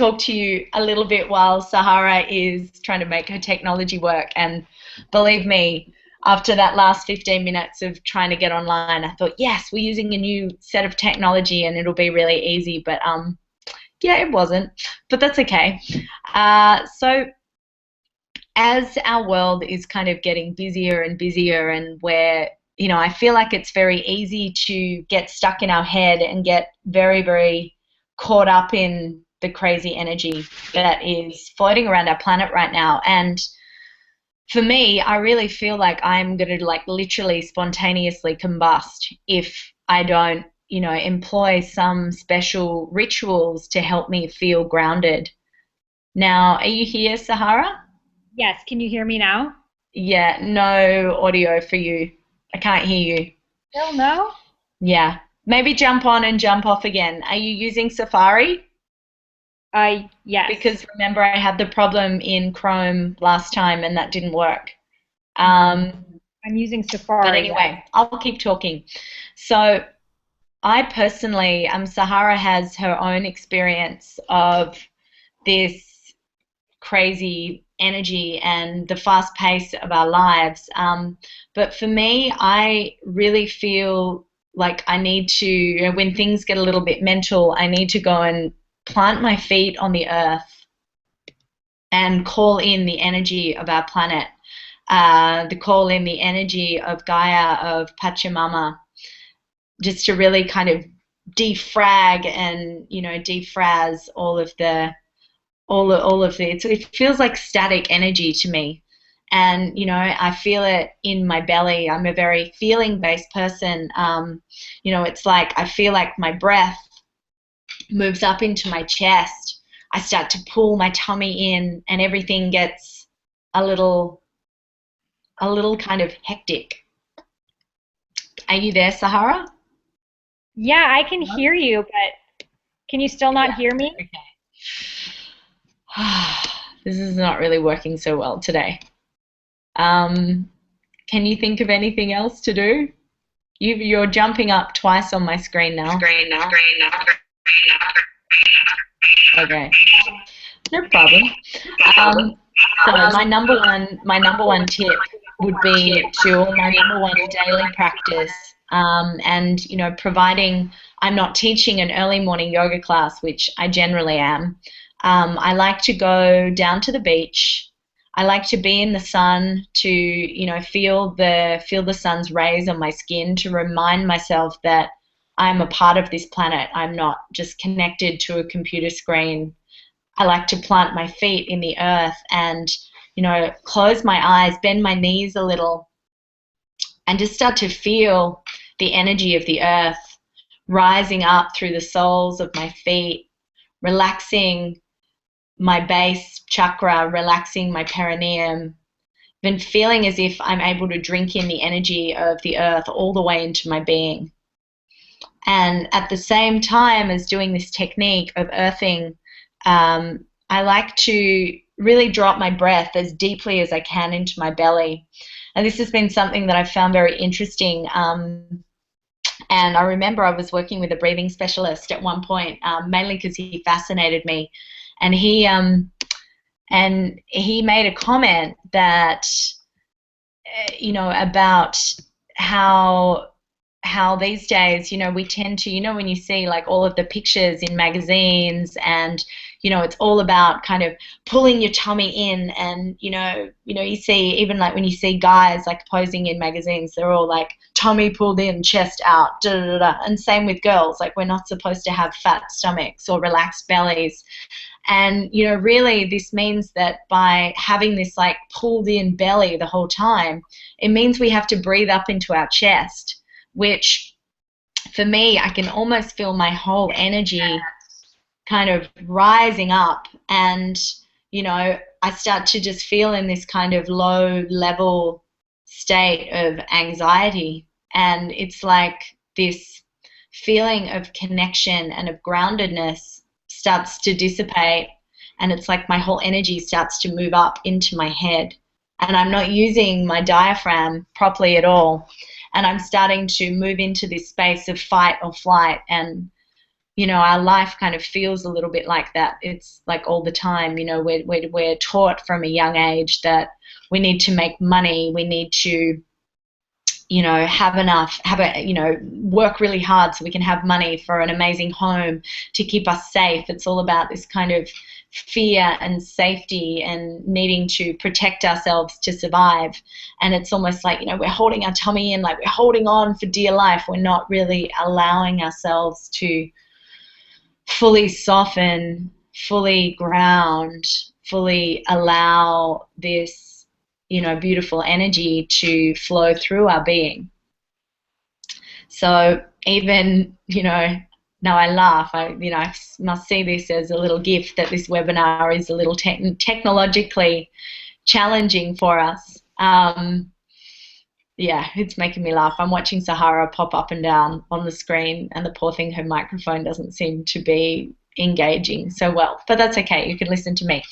talk to you a little bit while Sahara is trying to make her technology work. And believe me, after that last 15 minutes of trying to get online, I thought, yes, we're using a new set of technology and it'll be really easy. But yeah, it wasn't. But that's okay. So as our world is kind of getting busier and busier, and where, I feel like it's very easy to get stuck in our head and get very, very caught up in the crazy energy that is floating around our planet right now. And for me, I really feel like I'm going to like literally spontaneously combust if I don't, employ some special rituals to help me feel grounded. Now, are you here, Sahara? Yes, can you hear me now? Yeah, no audio for you. I can't hear you. Still no? Yeah. Maybe jump on and jump off again. Are you using Safari? Yes. Because remember, I had the problem in Chrome last time and that didn't work. Um, I'm using but Safari, yes. anyway, I'll keep talking. So I personally, Sahara has her own experience of this crazy energy and the fast pace of our lives. But for me, I really feel like I need to, when things get a little bit mental, I need to go and plant my feet on the earth and call in the energy of our planet, the call in the energy of Gaia, of Pachamama, just to really kind of defrag and defraz all of the it feels like static energy to me. And I feel it in my belly. I'm a very feeling based person. It's like I feel like my breath moves up into my chest. I start to pull my tummy in and everything gets a little kind of hectic. Are you there, Sahara? Yeah, I can Hello? hear you, but can you still not Yeah. hear me? This is not really working so well today. Um, can you think of anything else to do? You're jumping up twice on my screen now. Okay, no problem. Um, so my number one tip would be to, or my number one daily practice, and providing I'm not teaching an early morning yoga class, which I generally am. I like to go down to the beach. I like to be in the sun to, feel the sun's rays on my skin to remind myself that I'm a part of this planet. I'm not just connected to a computer screen. I like to plant my feet in the earth and, close my eyes, bend my knees a little, and just start to feel the energy of the earth rising up through the soles of my feet, relaxing my base chakra, relaxing my perineum, then feeling as if I'm able to drink in the energy of the earth all the way into my being. And at the same time as doing this technique of earthing, I like to really drop my breath as deeply as I can into my belly. And this has been something that I've found very interesting. And I remember I was working with a breathing specialist at one point, mainly because he fascinated me. And he made a comment that, about how these days, we tend to, when you see like all of the pictures in magazines and, it's all about kind of pulling your tummy in and, you see even like when you see guys like posing in magazines, they're all like tummy pulled in, chest out, da da da. Da. And same with girls, like we're not supposed to have fat stomachs or relaxed bellies. And, really this means that by having this like pulled in belly the whole time, it means we have to breathe up into our chest, which for me, I can almost feel my whole energy kind of rising up. And, I start to just feel in this kind of low level state of anxiety. And it's like this feeling of connection and of groundedness starts to dissipate. And it's like my whole energy starts to move up into my head. And I'm not using my diaphragm properly at all. And I'm starting to move into this space of fight or flight. And, our life kind of feels a little bit like that. It's like all the time, we're taught from a young age that we need to make money, we need to, have enough, work really hard so we can have money for an amazing home to keep us safe. It's all about this kind of fear and safety and needing to protect ourselves to survive. And it's almost like, we're holding our tummy in, like we're holding on for dear life. We're not really allowing ourselves to fully soften, fully ground, fully allow this, beautiful energy to flow through our being. So even, now I laugh, I must see this as a little gift that this webinar is a little technologically challenging for us. Yeah, it's making me laugh. I'm watching Sahara pop up and down on the screen, and the poor thing, her microphone doesn't seem to be engaging so well, but that's okay. You can listen to me.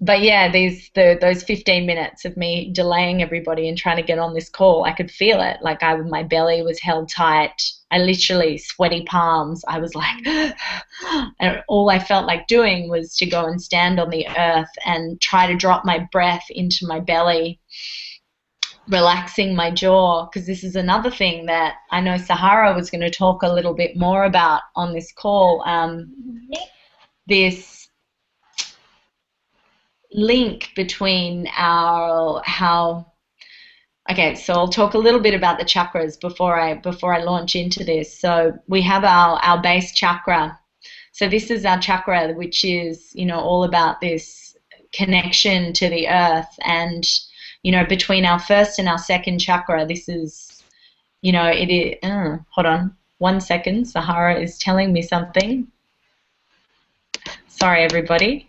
But yeah, those 15 minutes of me delaying everybody and trying to get on this call, I could feel it. Like my belly was held tight. I literally, sweaty palms. I was like, and all I felt like doing was to go and stand on the earth and try to drop my breath into my belly, relaxing my jaw, because this is another thing that I know Sahara was going to talk a little bit more about on this call. This link between okay, so I'll talk a little bit about the chakras before I launch into this. So we have our base chakra. So this is our chakra, which is, all about this connection to the earth. And, between our first and our second chakra, this is, it is, hold on 1 second. Sahara is telling me something. Sorry, everybody.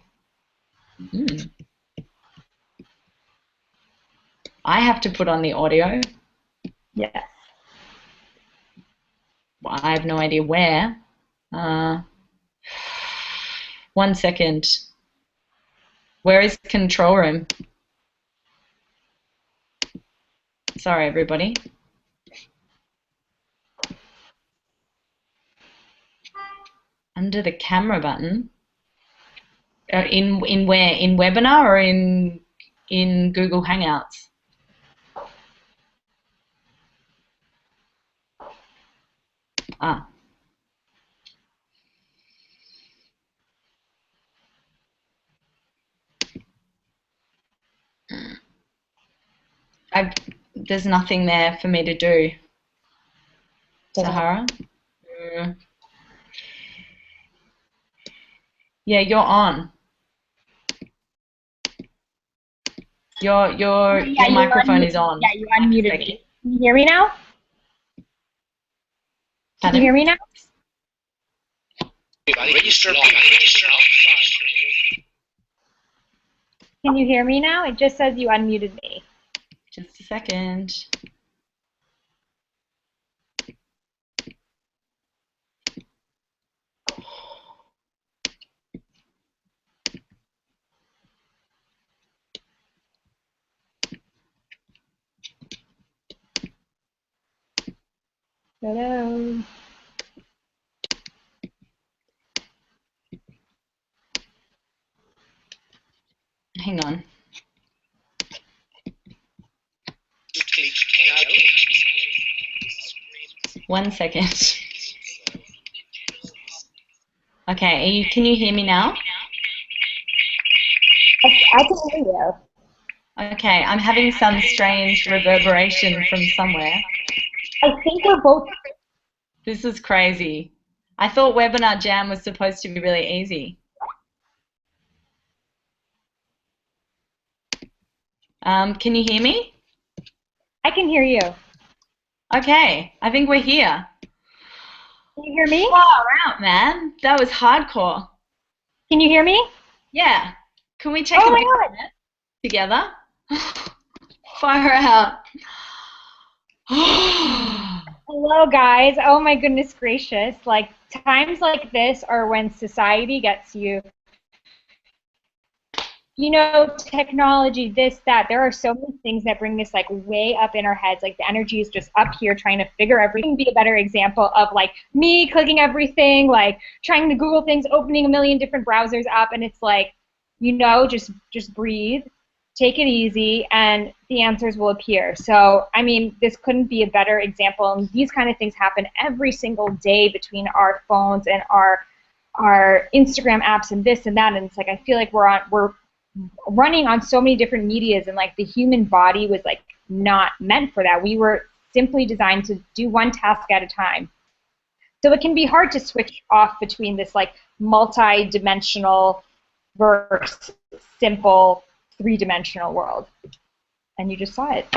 I have to put on the audio. Yeah. Well, I have no idea where. 1 second. Where is control room? Sorry, everybody. Under the camera button. In where? In webinar or in Google Hangouts? Ah. There's nothing there for me to do. Sahara? Yeah, you're on. Your microphone is on. Yeah, you unmuted me. Can you hear me now? Can you hear me now? Can you hear me now? It just says you unmuted me. Just a second. Hello. Hang on. One second. Okay, can you hear me now? I can hear you. Okay, I'm having some strange reverberation from somewhere. I think we're both. This is crazy. I thought Webinar Jam was supposed to be really easy. Can you hear me? I can hear you. Okay, I think we're here. Can you hear me? Far out, man. That was hardcore. Can you hear me? Yeah. Can we take a minute together? Fire out. Hello, guys. Oh, my goodness gracious. Like, times like this are when society gets you technology, this, that. There are so many things that bring this like way up in our heads. Like the energy is just up here trying to figure everything. Be a better example of like me clicking everything, like trying to Google things, opening a million different browsers up, and it's like, just breathe, take it easy, and the answers will appear. So, I mean, this couldn't be a better example. And these kind of things happen every single day between our phones and our Instagram apps and this and that. And it's like I feel like we're running on so many different medias, and like the human body was like not meant for that. We were simply designed to do one task at a time. So it can be hard to switch off between this like multi-dimensional versus simple three-dimensional world. And you just saw it.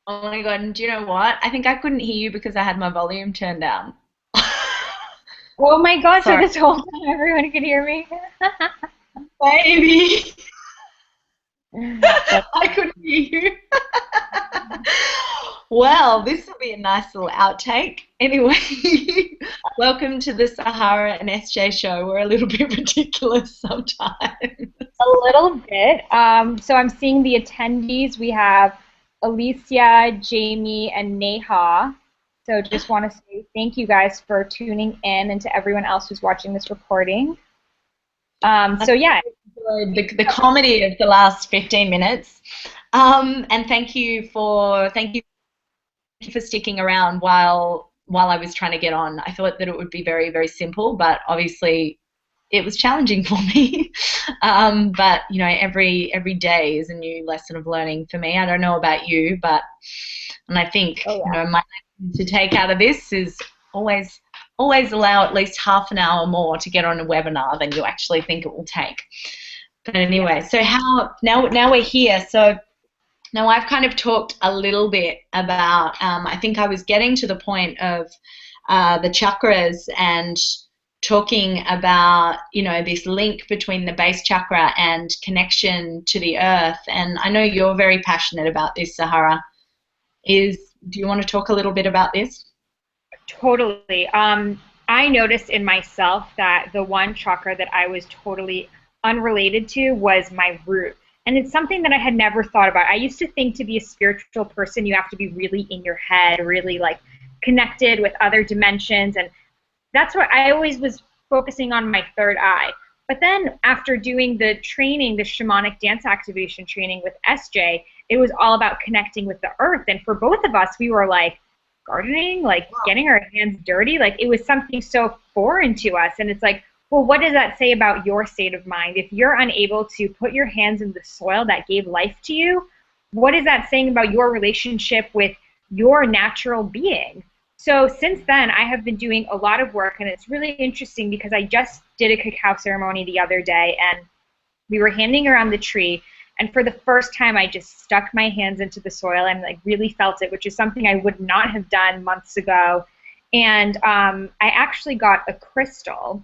Oh my God, and do you know what? I think I couldn't hear you because I had my volume turned down. Oh my God, so Sorry. this whole time everyone could hear me? Baby. I couldn't hear you. Well, this will be a nice little outtake. Anyway, welcome to the Sahara and SJ show. We're a little bit ridiculous sometimes. A little bit. So I'm seeing the attendees. We have Alicia, Jamie, and Neha. So just want to say thank you guys for tuning in, and to everyone else who's watching this recording. So yeah. The comedy of the last 15 minutes. And thank you for sticking around while I was trying to get on. I thought that it would be very, very simple, but obviously it was challenging for me. But you know, every day is a new lesson of learning for me. I don't know about you, and I think you know, my lesson to take out of this is always allow at least half an hour more to get on a webinar than you actually think it will take. But anyway, so now we're here. So now I've kind of talked a little bit about, I think I was getting to the point of the chakras and talking about, you know, this link between the base chakra and connection to the earth. And I know you're very passionate about this, Sahara. Do you want to talk a little bit about this? Totally. I noticed in myself that the one chakra that I was totally unrelated to was my root. And it's something that I had never thought about. I used to think to be a spiritual person, you have to be really in your head, really like connected with other dimensions. And that's what I always was focusing on, my third eye. But then after doing the training, the shamanic dance activation training with SJ, it was all about connecting with the earth. And for both of us, we were like gardening, like getting our hands dirty. Like it was something so foreign to us. And it's like, well, what does that say about your state of mind? If you're unable to put your hands in the soil that gave life to you, what is that saying about your relationship with your natural being? So since then, I have been doing a lot of work, and it's really interesting because I just did a cacao ceremony the other day, and we were handing around the tree, and for the first time, I just stuck my hands into the soil and like really felt it, which is something I would not have done months ago. And I actually got a crystal.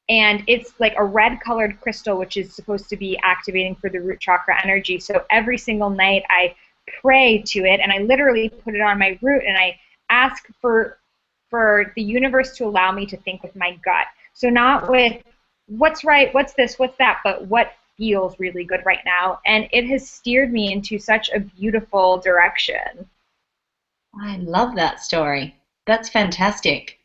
And it's like a red colored crystal, which is supposed to be activating for the root chakra energy. So every single night I pray to it, and I literally put it on my root, and I ask for the universe to allow me to think with my gut. So not with what's right, what's this, what's that, but what feels really good right now. And it has steered me into such a beautiful direction. I love that story. That's fantastic.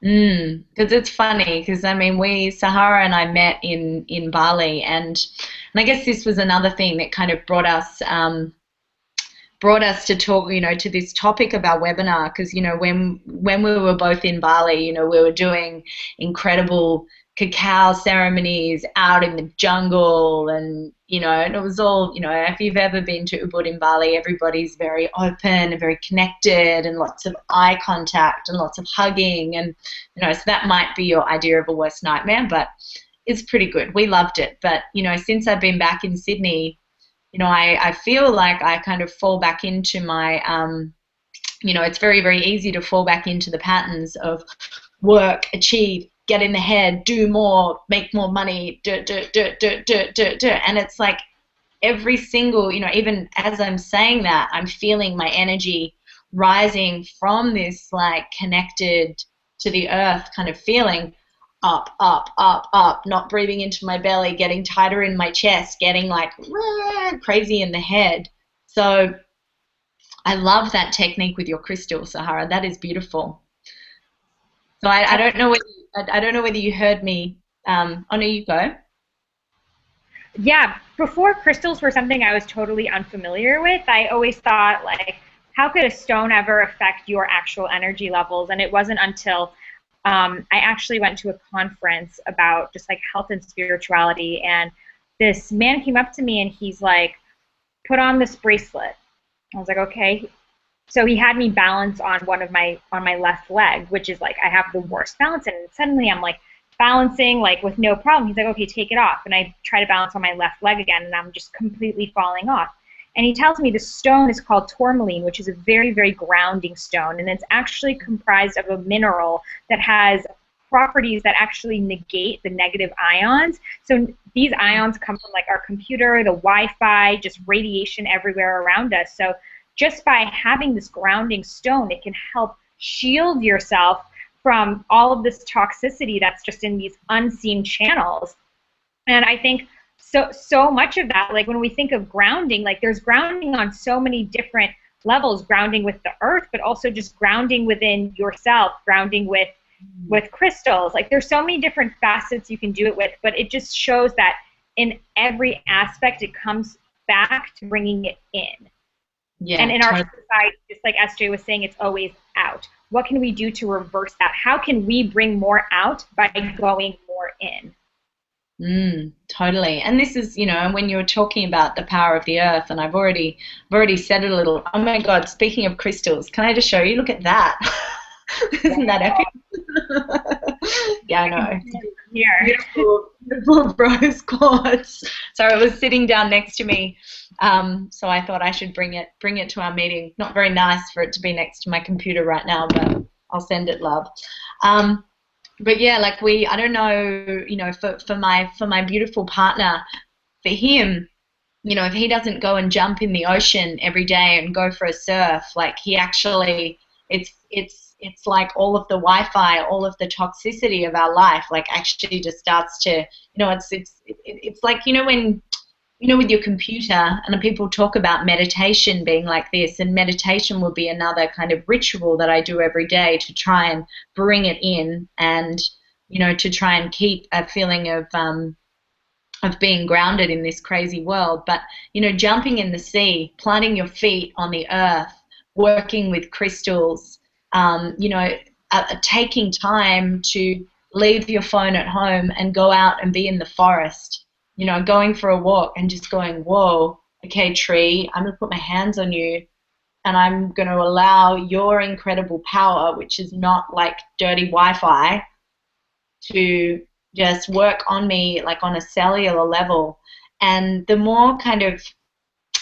Because it's funny, because I mean, Sahara and I met in Bali, and I guess this was another thing that kind of brought us to talk, you know, to this topic of our webinar. Because you know, when we were both in Bali, you know, we were doing incredible cacao ceremonies out in the jungle, and you know, and it was all, you know, if you've ever been to Ubud in Bali, everybody's very open and very connected, and lots of eye contact and lots of hugging, and you know, so that might be your idea of a worst nightmare, but it's pretty good. We loved it. But you know, since I've been back in Sydney, you know, I feel like I kind of fall back into my you know, it's very, very easy to fall back into the patterns of work, achieve, get in the head, do more, make more money, and it's like every single, you know, even as I'm saying that, I'm feeling my energy rising from this like connected to the earth kind of feeling. up, up, up, up, not breathing into my belly, getting tighter in my chest, getting like crazy in the head. So I love that technique with your crystal, Sahara. That is beautiful. So I don't know whether I don't know whether you heard me. Oh no, you go. Yeah, before crystals were something I was totally unfamiliar with, I always thought like, how could a stone ever affect your actual energy levels? And it wasn't until I actually went to a conference about just like health and spirituality, and this man came up to me and he's like, put on this bracelet. I was like, okay. So he had me balance on my left leg, which is like I have the worst balance, and suddenly I'm like balancing like with no problem. He's like, okay, take it off, and I try to balance on my left leg again, and I'm just completely falling off. And he tells me the stone is called tourmaline, which is a very, very grounding stone, and it's actually comprised of a mineral that has properties that actually negate the negative ions. So these ions come from like our computer, the Wi-Fi, just radiation everywhere around us. So just by having this grounding stone, it can help shield yourself from all of this toxicity that's just in these unseen channels. And I think so much of that, like when we think of grounding, like there's grounding on so many different levels, grounding with the earth, but also just grounding within yourself, grounding with crystals. Like there's so many different facets you can do it with, but it just shows that in every aspect it comes back to bringing it in. Yeah, And in our totally. society, just like SJ was saying, it's always out. What can we do to reverse that? How can we bring more out by going more in? Totally. And this is, when you were talking about the power of the earth, and I've already said it a little. Oh my God, speaking of crystals, can I just show you? Look at that. Isn't that epic? Yeah, I know. Here. Beautiful, beautiful rose quartz. So it was sitting down next to me. So I thought I should bring it to our meeting. Not very nice for it to be next to my computer right now, but I'll send it love. But yeah, like I don't know, for my beautiful partner, for him, if he doesn't go and jump in the ocean every day and go for a surf, like he actually, it's like all of the Wi-Fi, all of the toxicity of our life, like actually just starts to, it's like, when with your computer, and people talk about meditation being like this, and meditation will be another kind of ritual that I do every day to try and bring it in, and to try and keep a feeling of being grounded in this crazy world. But jumping in the sea, planting your feet on the earth, working with crystals, taking time to leave your phone at home and go out and be in the forest, going for a walk and just going, whoa, okay, tree, I'm going to put my hands on you, and I'm going to allow your incredible power, which is not like dirty Wi-Fi, to just work on me like on a cellular level. And the more kind of,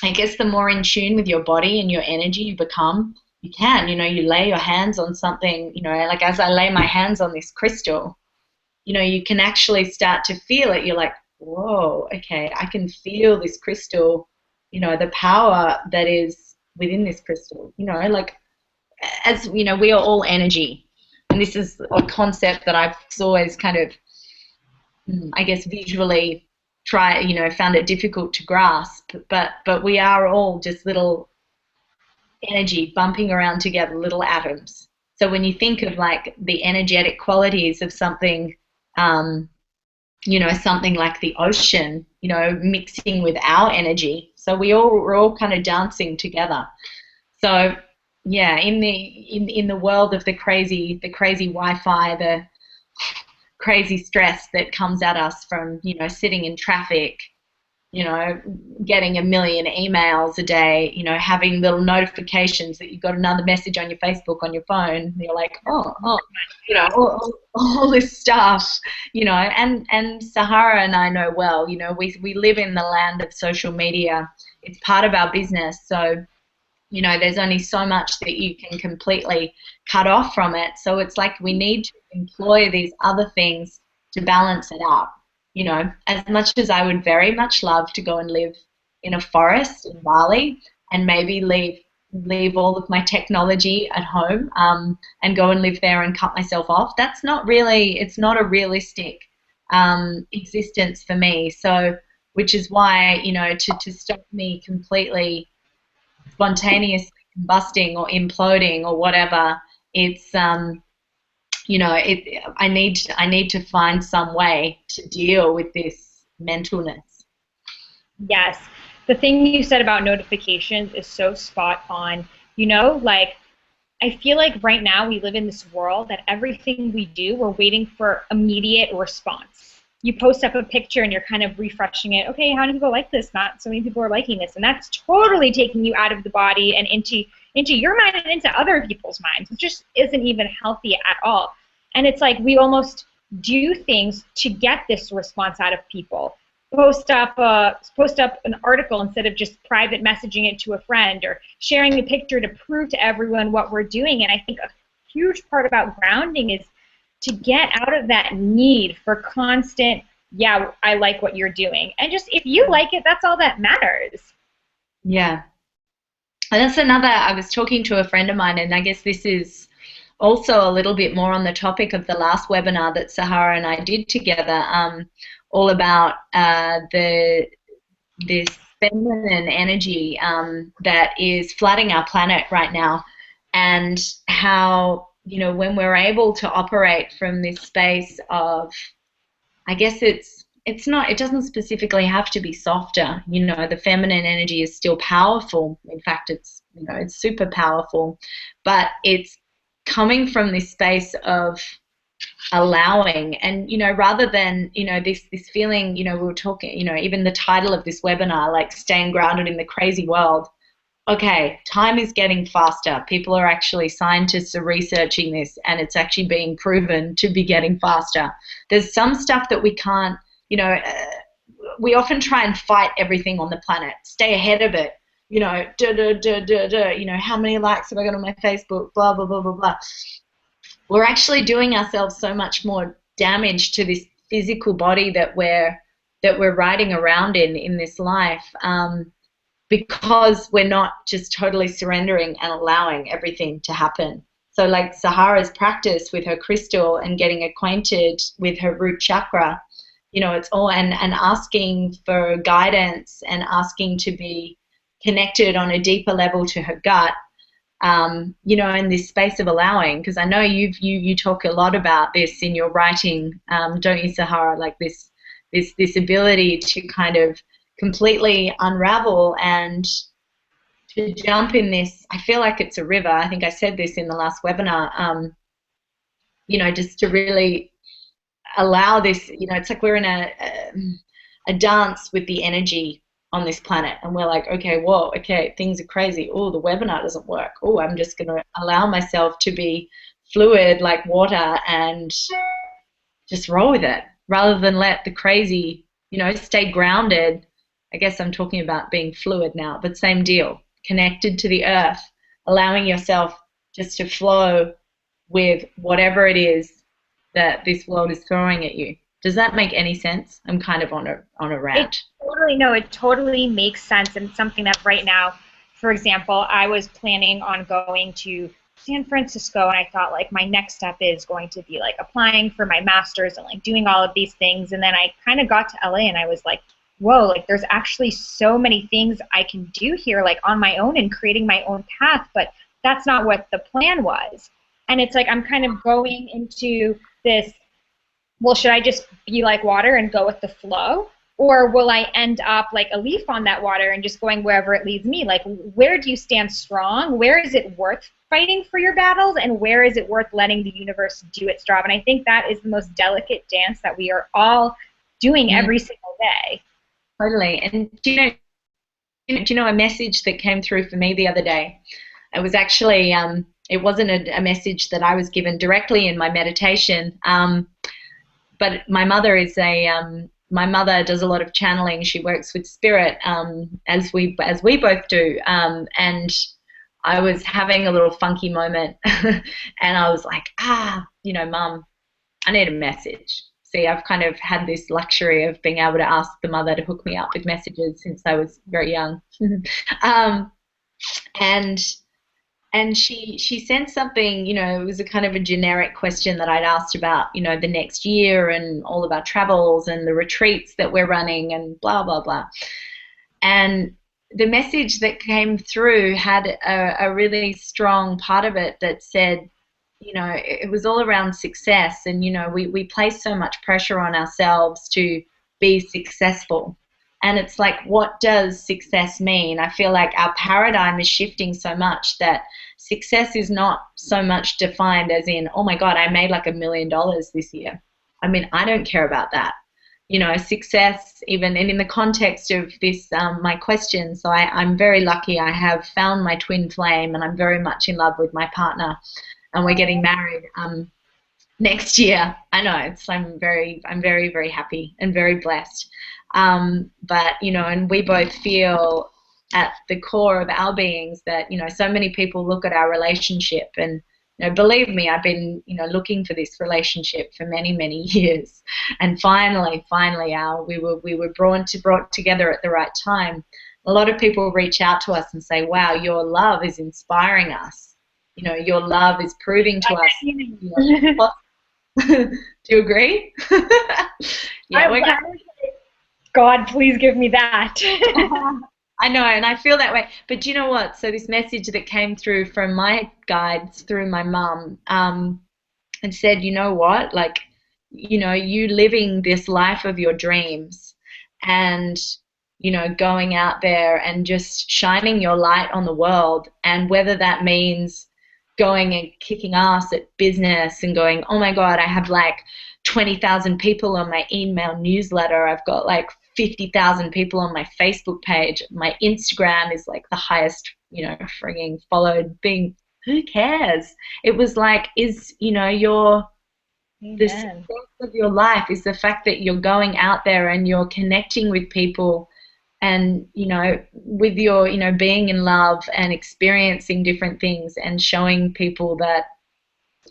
I guess, the more in tune with your body and your energy you become, you lay your hands on something, like as I lay my hands on this crystal, you can actually start to feel it. You're like, whoa, okay, I can feel this crystal, the power that is within this crystal, like, as we are all energy. And this is a concept that I've always kind of, I guess, visually found it difficult to grasp, but we are all just little energy bumping around together, little atoms. So when you think of like the energetic qualities of something, something like the ocean, mixing with our energy, so we're all kind of dancing together. So yeah, in the world of the crazy Wi-Fi, the crazy stress that comes at us from sitting in traffic, you know, getting a million emails a day, having little notifications that you've got another message on your Facebook on your phone. And you're like, oh, all this stuff, and Sahara and I know well, we live in the land of social media. It's part of our business. So, there's only so much that you can completely cut off from it. So it's like we need to employ these other things to balance it out. As much as I would very much love to go and live in a forest in Bali and maybe leave, leave all of my technology at home, and go and live there and cut myself off. That's not really, it's not a realistic existence for me. So, which is why, to stop me completely spontaneously combusting or imploding or whatever, it's I need to find some way to deal with this mentalness. Yes. The thing you said about notifications is so spot on. Like I feel like right now we live in this world that everything we do, we're waiting for immediate response. You post up a picture and you're kind of refreshing it. Okay, how many people like this? Not so many people are liking this, and that's totally taking you out of the body and into your mind and into other people's minds, which just isn't even healthy at all. And it's like we almost do things to get this response out of people. Post up an article instead of just private messaging it to a friend, or sharing a picture to prove to everyone what we're doing. And I think a huge part about grounding is to get out of that need for constant, yeah, I like what you're doing. And just if you like it, that's all that matters. Yeah. And that's another, I was talking to a friend of mine, and I guess this is also a little bit more on the topic of the last webinar that Sahara and I did together, all about this feminine energy that is flooding our planet right now, and how, when we're able to operate from this space of, I guess it's not, it doesn't specifically have to be softer. The feminine energy is still powerful. In fact, it's super powerful, but it's coming from this space of allowing. And rather than this feeling, we were talking, even the title of this webinar, like staying grounded in the crazy world. Okay, time is getting faster. People are actually, scientists are researching this, and it's actually being proven to be getting faster. There's some stuff that we can't, we often try and fight everything on the planet, stay ahead of it. How many likes have I got on my Facebook, blah, blah, blah, blah, blah. We're actually doing ourselves so much more damage to this physical body that we're riding around in this life, because we're not just totally surrendering and allowing everything to happen. So like Sahara's practice with her crystal and getting acquainted with her root chakra, it's all, and asking for guidance and asking to be connected on a deeper level to her gut, in this space of allowing, because I know you talk a lot about this in your writing, don't you, Sahara? Like this ability to kind of completely unravel and to jump in this. I feel like it's a river. I think I said this in the last webinar. Just to really allow this. It's like we're in a dance with the energy on this planet, and we're like, okay, whoa, okay, things are crazy. Oh, the webinar doesn't work. Oh, I'm just going to allow myself to be fluid like water and just roll with it, rather than let the crazy, stay grounded. I guess I'm talking about being fluid now, but same deal, connected to the earth, allowing yourself just to flow with whatever it is that this world is throwing at you. Does that make any sense? I'm kind of on a rant. It totally makes sense, and something that right now, for example, I was planning on going to San Francisco, and I thought like my next step is going to be like applying for my master's and like doing all of these things. And then I kind of got to LA and I was like, whoa, like there's actually so many things I can do here, like on my own and creating my own path, but that's not what the plan was. And it's like I'm kind of going into this, well, should I just be like water and go with the flow? Or will I end up like a leaf on that water and just going wherever it leads me? Like, where do you stand strong? Where is it worth fighting for your battles? And where is it worth letting the universe do its job? And I think that is the most delicate dance that we are all doing every single day. Totally. And do you know a message that came through for me the other day? It was actually, it wasn't a message that I was given directly in my meditation, but my mother is my mother does a lot of channeling. She works with spirit, as we both do. And I was having a little funky moment, and I was like, Mum, I need a message. See, I've kind of had this luxury of being able to ask the mother to hook me up with messages since I was very young. And and she sent something, it was a kind of a generic question that I'd asked about, the next year and all of our travels and the retreats that we're running and blah, blah, blah. And the message that came through had a really strong part of it that said, it was all around success. And, we place so much pressure on ourselves to be successful. And it's like, what does success mean? I feel like our paradigm is shifting so much that success is not so much defined as in, oh my God, I made like $1 million this year. I mean, I don't care about that. Success, even, and in the context of this, my question, so I'm very lucky. I have found my twin flame, and I'm very much in love with my partner, and we're getting married next year. I know I'm very, very happy and very blessed. But and we both feel at the core of our beings that so many people look at our relationship and believe me, I've been looking for this relationship for many, many years, and finally, we were brought together at the right time. A lot of people reach out to us and say, "Wow, your love is inspiring us. Your love is proving to us." Do you agree? Yeah, God, please give me that. I know, and I feel that way. But do you know what? So this message that came through from my guides through my mum, and said, you know what? Like, you living this life of your dreams and, going out there and just shining your light on the world. And whether that means going and kicking ass at business and going, oh my God, I have like 20,000 people on my email newsletter. I've got like 50,000 people on my Facebook page. My Instagram is like the highest, frigging followed being. Who cares? It was like, the success of your life is the fact that you're going out there and you're connecting with people and, with your, being in love and experiencing different things and showing people that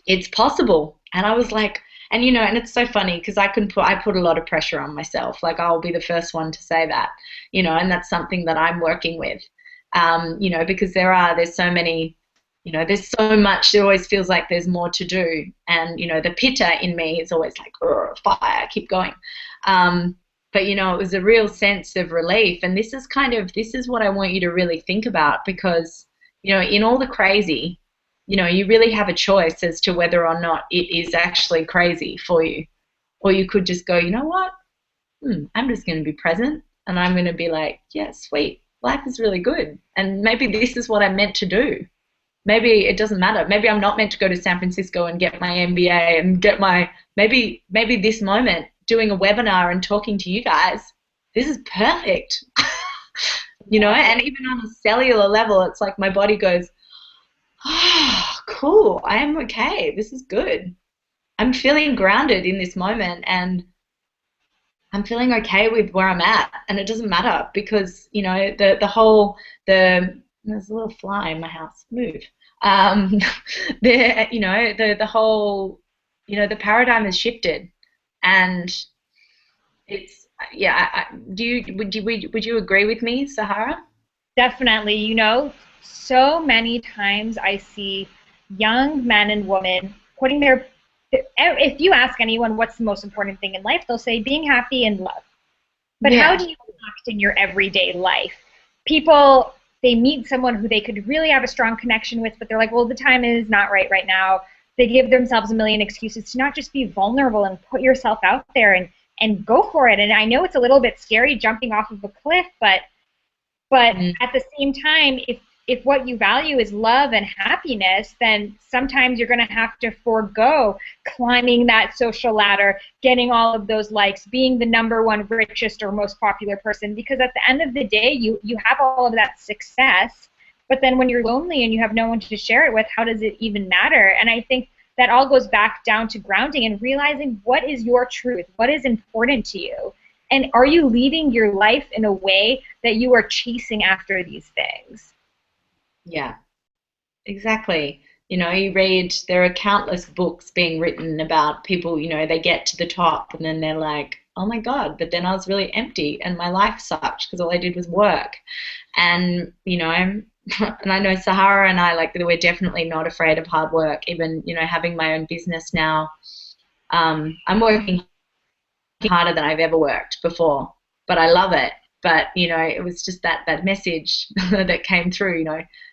it's possible. And I was like, and and it's so funny because I put a lot of pressure on myself. Like I'll be the first one to say that, and that's something that I'm working with, because there's so many, there's so much. It always feels like there's more to do, and the pitta in me is always like, fire, keep going. But it was a real sense of relief, and this is what I want you to really think about because in all the crazy. You really have a choice as to whether or not it is actually crazy for you. Or you could just go, you know what? I'm just going to be present and I'm going to be like, yeah, sweet. Life is really good. And maybe this is what I'm meant to do. Maybe it doesn't matter. Maybe I'm not meant to go to San Francisco and get my MBA and get maybe this moment doing a webinar and talking to you guys, this is perfect. And even on a cellular level, it's like my body goes, oh, cool. I am okay. This is good. I'm feeling grounded in this moment and I'm feeling okay with where I'm at. And it doesn't matter because, there's a little fly in my house. Move. The whole, the paradigm has shifted and it's, yeah. Would you agree with me, Sahara? Definitely. So many times I see young men and women putting if you ask anyone what's the most important thing in life, they'll say being happy and love. But how do you act in your everyday life? People, they meet someone who they could really have a strong connection with, but they're like, well, the time is not right now. They give themselves a million excuses to not just be vulnerable and put yourself out there and go for it. And I know it's a little bit scary jumping off of a cliff, but at the same time, if what you value is love and happiness, then sometimes you're going to have to forego climbing that social ladder, getting all of those likes, being the #1 richest or most popular person, because at the end of the day, you have all of that success, but then when you're lonely and you have no one to share it with, how does it even matter? And I think that all goes back down to grounding and realizing what is your truth, what is important to you, and are you leading your life in a way that you are chasing after these things? Yeah, exactly. You read, there are countless books being written about people, they get to the top and then they're like, oh my God, but then I was really empty and my life sucked because all I did was work. And, and I know Sahara and I, like, we're definitely not afraid of hard work. Even, having my own business now, I'm working harder than I've ever worked before, but I love it. But it was just that message that came through,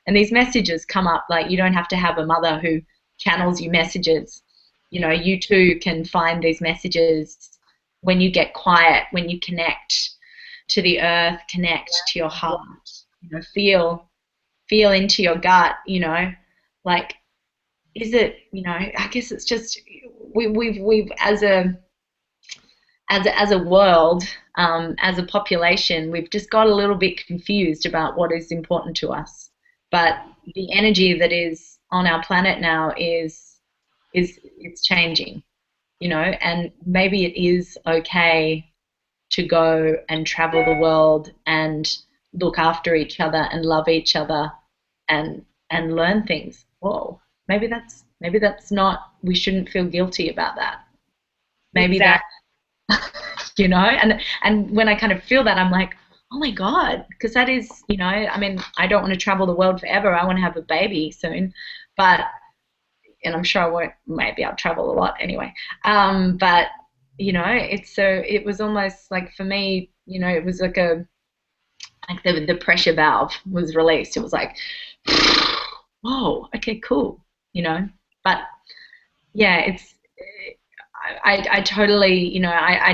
and these messages come up, like, you don't have to have a mother who channels you messages. You too can find these messages when you get quiet, when you connect to the earth, connect to your heart, feel into your gut, like, is it, I guess it's just, we've as a world, as a population, we've just got a little bit confused about what is important to us. But the energy that is on our planet now is it's changing, and maybe it is okay to go and travel the world and look after each other and love each other and learn things. Whoa, maybe that's not. We shouldn't feel guilty about that. Maybe that, Exactly. and when I kind of feel that, I'm like, oh my God, because that is, I mean, I don't want to travel the world forever. I want to have a baby soon, but and I'm sure I won't. Maybe I'll travel a lot anyway. But it was almost like, for me, it was like the pressure valve was released. It was like, whoa, okay, cool, But yeah, I totally, I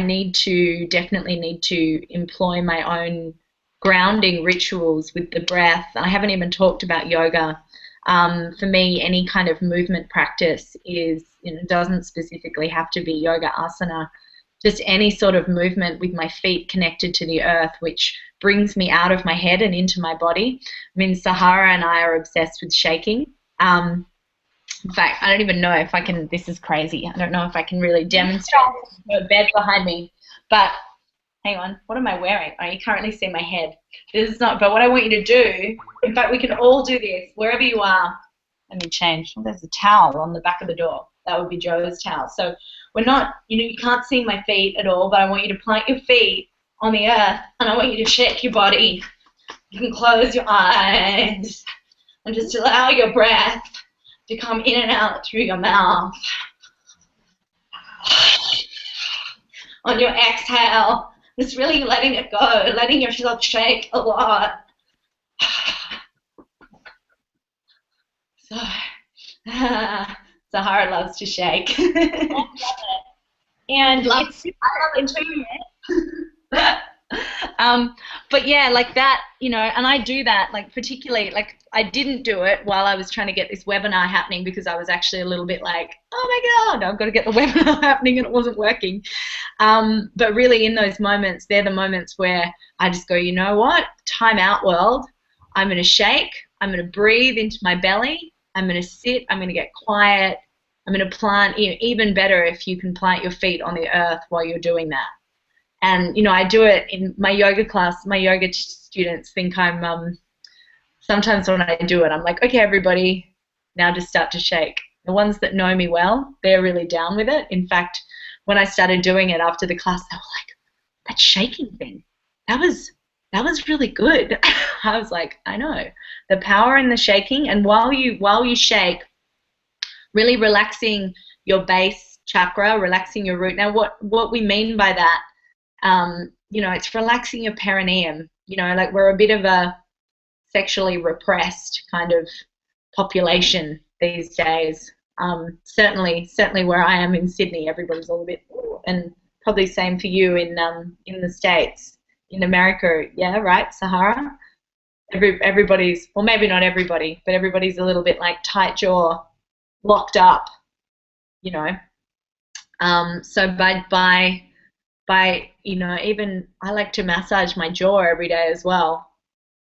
definitely need to employ my own grounding rituals with the breath. I haven't even talked about yoga. For me, any kind of movement practice doesn't specifically have to be yoga asana. Just any sort of movement with my feet connected to the earth, which brings me out of my head and into my body. I mean, Sahara and I are obsessed with shaking. In fact, I don't even know if I can. This is crazy. I don't know if I can really demonstrate. There's a bed behind me, but hang on. What am I wearing? Oh, you can't really see my head. This is not. But what I want you to do. In fact, we can all do this wherever you are. Let me change. Oh, there's a towel on the back of the door. That would be Joe's towel. So we're not. You can't see my feet at all. But I want you to plant your feet on the earth, and I want you to shake your body. You can close your eyes and just allow your breath to come in and out through your mouth. On your exhale, just really letting it go, letting yourself shake a lot. So, Sahara loves to shake. And I it's love it too. But yeah, like that, and I do that, like, particularly, like, I didn't do it while I was trying to get this webinar happening, because I was actually a little bit like, oh my God, I've got to get the webinar happening, and it wasn't working. But really, in those moments, they're the moments where I just go, you know what? Time out, world. I'm going to shake. I'm going to breathe into my belly. I'm going to sit. I'm going to get quiet. I'm going to plant. Even better if you can plant your feet on the earth while you're doing that. And I do it in my yoga class. My yoga students think I'm. Sometimes when I do it, I'm like, okay, everybody, now just start to shake. The ones that know me well, they're really down with it. In fact, when I started doing it after the class, they were like, that shaking thing, that was really good. I was like, I know the power in the shaking. And while you shake, really relaxing your base chakra, relaxing your root. Now, what we mean by that, it's relaxing your perineum. Like, we're a bit of a sexually repressed kind of population these days. Certainly where I am in Sydney, everybody's all a bit, and probably same for you in the States, in America, yeah, right, Sahara. Everybody's, well, maybe not everybody, but everybody's a little bit like tight jaw, locked up, you know. So by even I like to massage my jaw every day as well,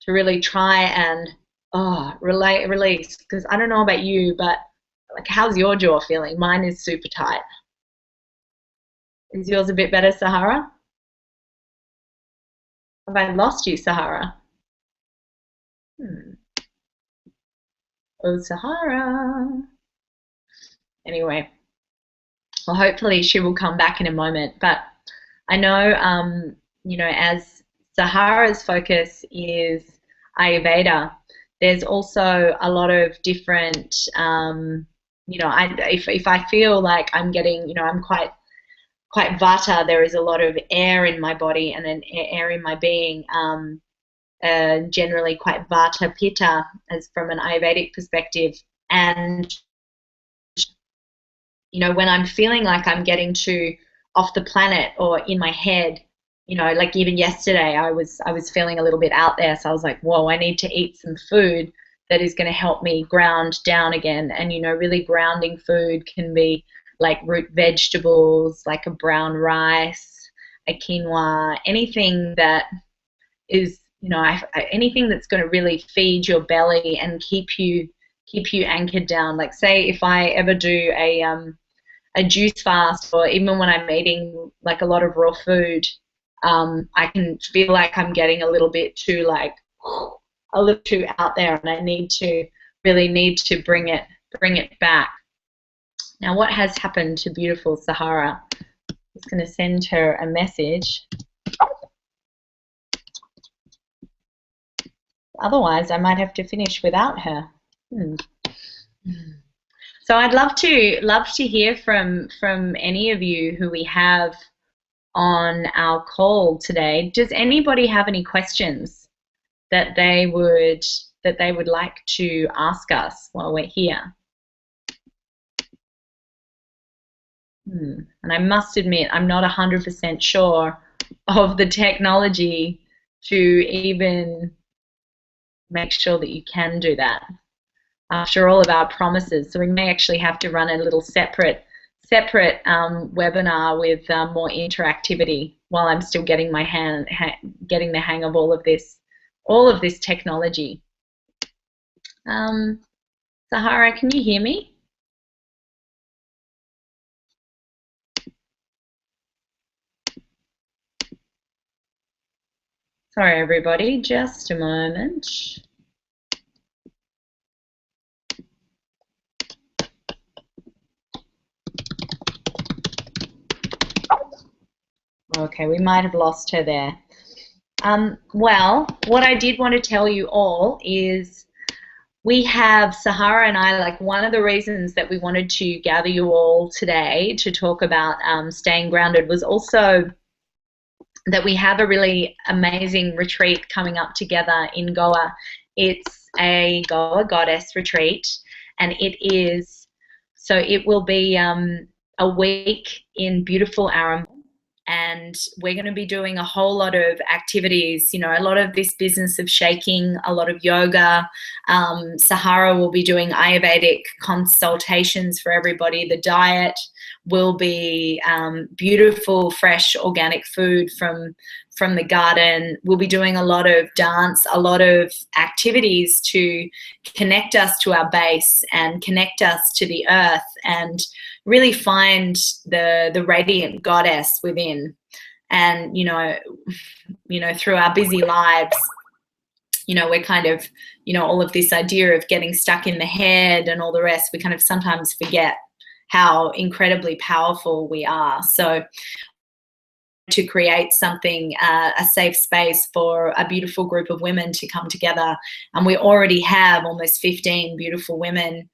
to really try and release, because I don't know about you, but like, how's your jaw feeling? Mine is super tight. Is yours a bit better, Sahara? Have I lost you, Sahara? Oh, Sahara. Anyway, well, hopefully she will come back in a moment. But I know, as Sahara's focus is Ayurveda, there's also a lot of different, if I feel like I'm getting, I'm quite vata, there is a lot of air in my body and an air in my being, generally quite vata pitta as from an Ayurvedic perspective. And when I'm feeling like I'm getting too off the planet or in my head, like even yesterday I was feeling a little bit out there, so I was like, whoa, I need to eat some food that is going to help me ground down again. And really grounding food can be like root vegetables, like a brown rice, a quinoa, anything that is, anything that's going to really feed your belly and keep you anchored down. Like say if I ever do a juice fast, or even when I'm eating like a lot of raw food, I can feel like I'm getting a little bit too out there, and I really need to bring it back. Now, what has happened to beautiful Sahara? I'm just going to send her a message. Otherwise, I might have to finish without her. So I'd love to hear from any of you who we have on our call today. Does anybody have any questions that they would like to ask us while we're here? And I must admit, I'm not 100% sure of the technology to even make sure that you can do that after all of our promises. So we may actually have to run a little separate webinar with more interactivity while I'm still getting getting the hang of all of this technology. Sahara, can you hear me? Sorry, everybody, just a moment. Okay, we might have lost her there. Well, what I did want to tell you all is we have Sahara and I, like one of the reasons that we wanted to gather you all today to talk about staying grounded was also that we have a really amazing retreat coming up together in Goa. It's a Goa Goddess retreat, and it will be a week in beautiful Aram, and we're going to be doing a whole lot of activities, a lot of this business of shaking, a lot of yoga. Sahara will be doing Ayurvedic consultations for everybody. The diet will be beautiful, fresh, organic food from the garden. We'll be doing a lot of dance, a lot of activities to connect us to our base and connect us to the earth and really find the radiant goddess within. And through our busy lives, we're kind of, all of this idea of getting stuck in the head and all the rest, we kind of sometimes forget how incredibly powerful we are. So to create something, a safe space for a beautiful group of women to come together, and we already have almost 15 beautiful women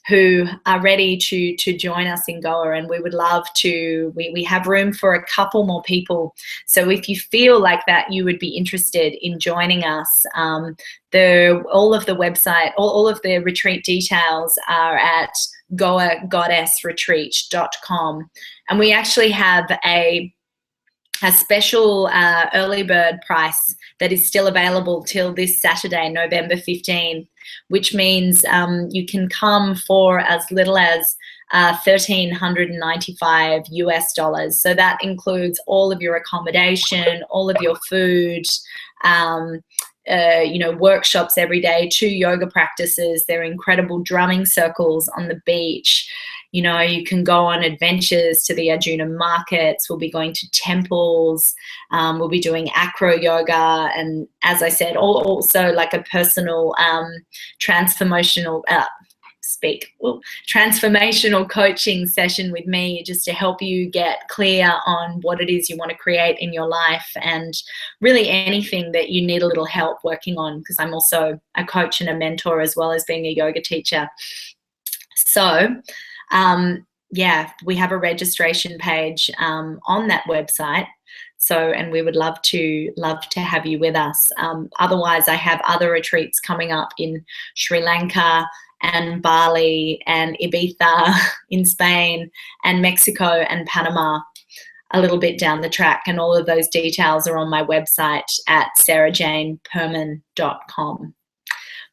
who are ready to join us in Goa, and we would love to, we have room for a couple more people. So if you feel like that you would be interested in joining us, all of the website, all of the retreat details are at goagoddessretreat.com, and we actually have a special early bird price that is still available till this Saturday, November 15, which means you can come for as little as $1,395 US. So that includes all of your accommodation, all of your food, workshops every day, 2 yoga practices. There are incredible drumming circles on the beach. You can go on adventures to the Arjuna markets. We'll be going to temples. We'll be doing acro yoga. And as I said, also like a personal transformational speak, well, transformational coaching session with me just to help you get clear on what it is you want to create in your life, and really anything that you need a little help working on, because I'm also a coach and a mentor as well as being a yoga teacher. So yeah, we have a registration page on that website. So, and we would love to have you with us. Otherwise, I have other retreats coming up in Sri Lanka and Bali and Ibiza in Spain and Mexico and Panama a little bit down the track. And all of those details are on my website at sarahjaneperman.com.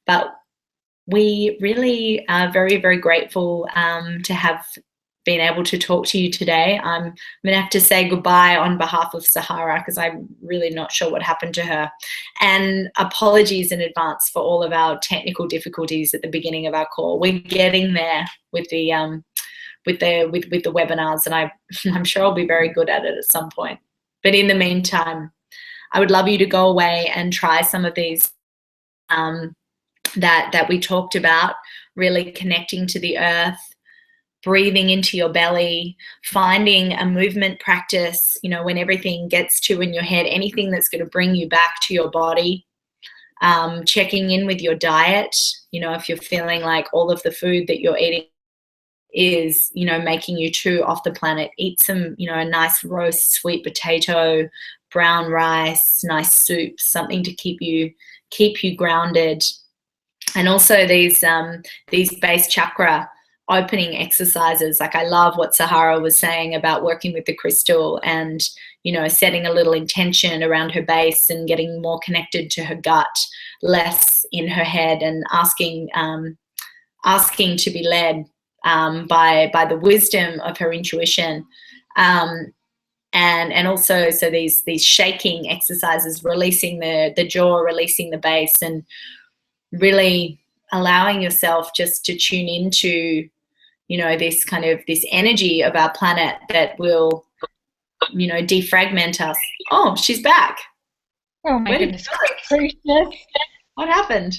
But we really are very, very grateful to have been able to talk to you today. I'm going to have to say goodbye on behalf of Sahara, because I'm really not sure what happened to her. And apologies in advance for all of our technical difficulties at the beginning of our call. We're getting there with the webinars, and I'm sure I'll be very good at it at some point. But in the meantime, I would love you to go away and try some of these that we talked about, really connecting to the earth, breathing into your belly, finding a movement practice, when everything gets too in your head, anything that's going to bring you back to your body, checking in with your diet, if you're feeling like all of the food that you're eating is, making you too off the planet, eat some, a nice roast sweet potato, brown rice, nice soup, something to keep you grounded. And also these base chakra opening exercises. Like, I love what Sahara was saying about working with the crystal and, setting a little intention around her base and getting more connected to her gut, less in her head, and asking to be led by the wisdom of her intuition. And also, so these shaking exercises, releasing the jaw, releasing the base, and really allowing yourself just to tune into, this kind of this energy of our planet that will, defragment us. Oh, she's back. Oh my goodness gracious. What happened?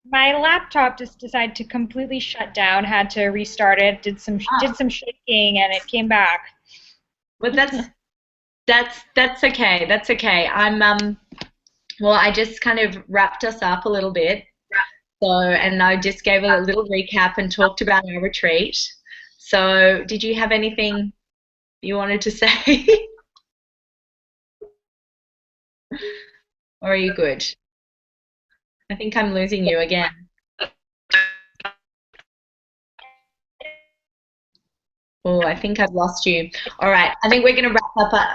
My laptop just decided to completely shut down, had to restart it, did some shaking, and it came back. Well, that's okay. That's okay. Well, I just kind of wrapped us up a little bit. So, and I just gave a little recap and talked about our retreat. So, did you have anything you wanted to say? Or are you good? I think I'm losing you again. Oh, I think I've lost you. All right. I think we're going to wrap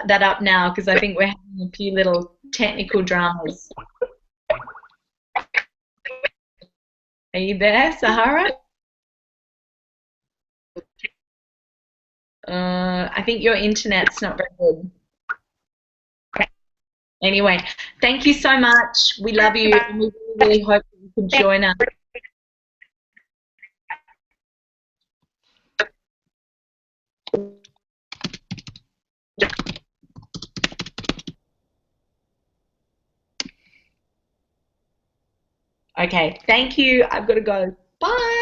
that up now, because I think we're having a few little technical dramas. Are you there, Sahara? I think your internet's not very good. Anyway, thank you so much. We love you, and we really hope you can join us. Okay, thank you. I've got to go. Bye.